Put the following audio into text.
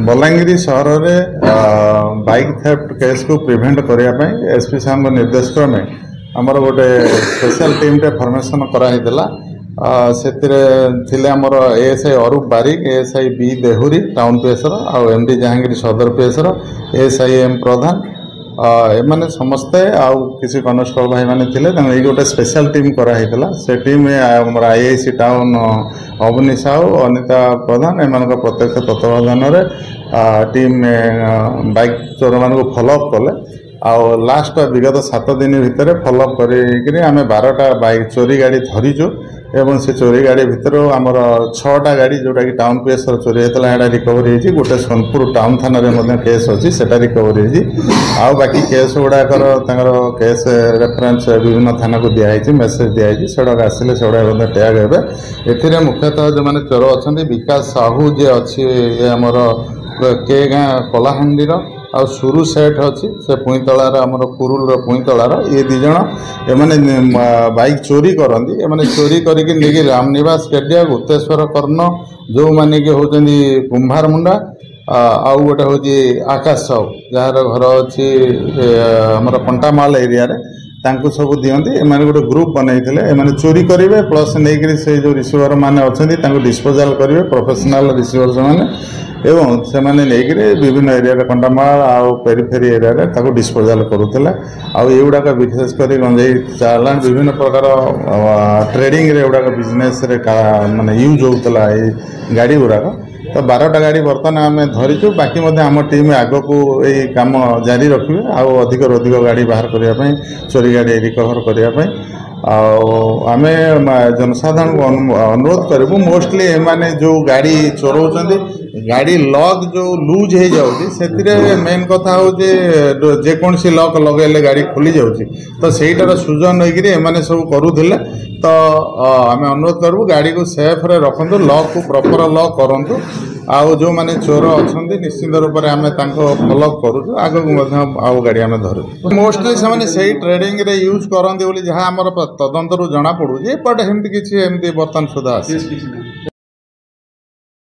बलांगीर सहर में bike theft case को प्रिवेंट करने एसपी साहब निर्देश क्रमे आमर गोटे स्पेशल टीम टे फॉर्मेशन कराइला से आमर एएसआई अरूप बारिक एएसआई बी देहुरी टाउन पीएसर आउ एमडी जहांगीर सदर पीएसर एएसआई एम प्रधान एमाने समस्ते आउ किसी कनेस्टेबल भाई माने थिले ये गोटे स्पेशल टीम कराइला से टीम आमर आईआईसी टाउन अवनी साहू अनिता प्रधान एम प्रत्यक्ष तत्वावधान टीम बाइक चोर मान फॉलोअप कले आउ लास्ट विगत 7 दिन भितर फॉलोअप करें आम 12टा बाइक चोरी गाड़ी धरीचु एवं से चोरी गाड़ी भितर आमर 6टा गाड़ी जोटा कि टाउन पीएसर चोरी होता है रिकवरी होती गोटे सोनपुर टाउन थाना केस अच्छी से रिकवरी होती आउ बाकी केस गुड़ाकर केस रेफरेन्स विभिन्न थाना को दिखाई मेसेज दिखाई से आसिले से टैग हे ए मुख्यतः जो मैंने चोर अच्छा विकास साहू जे अच्छी आमर के गाँ कलाहांडीर आ सुरु सेठ अच्छी से पुईतलार आमर कुरुल पुईतलार ये दिज एमाने बाइक चोरी करती एमाने चोरी करके लेकिन रामनिवास केडिया गुप्तेश्वर कर्ण जो माने कि होचंदी कुंभार मुंडा आउ गोटे हूँ आकाश साहू जार घर अच्छी आमर कंटामाल एरिया तांको सब दियंती एमाने गोटे ग्रुप बनईथिले एमाने चोरी करेंगे प्लस नहीं से जो रिसीवर माने अच्छा डिस्पोजाल करेंगे प्रोफेशनल रिसीवर्स माने एवं से माने विभिन्न एरिया कंटामाल आउ पेरीफेरी एरिया डिस्पोजाल करूला आउगुड़ाक विशेषकर गंजेई चालान विभिन्न प्रकार ट्रेडिंग गुड़ाक बिजनेस माने यूज होता है गाड़ी गुड़ाक तो 12टा गाड़ी बर्तमान आम धरीचु बाकी आम टीम आग को यही कम जारी रखिए आउ अधिक गाड़ी बाहर करने चोरी गाड़ी रिकवर करने आम जनसाधारण को अनुरोध करूँ मोस्टली एमाने जो गाड़ी चोराउछन्ति गाड़ी लॉक जो लूज हो जाऊँगी से मेन कथा हूँ जेकोसी लॉक लगेले गाड़ी खोली जाऊँगी तो सहीटार सुजन होने सब करूले तो आम अनुरोध करूँ गाड़ी को सेफ रे रखु लॉक को प्रॉपर लॉक करूँ आउ जो माने चोर अच्छा निश्चित रूप से आम फॉलोअप करूँ आग को गाड़ी आम धरू मोस्टली से ट्रेडिंग रे यूज करते जहाँ आम तदंतर जना पड़ू बट एमती किसी एमती बर्तमान सुधा आस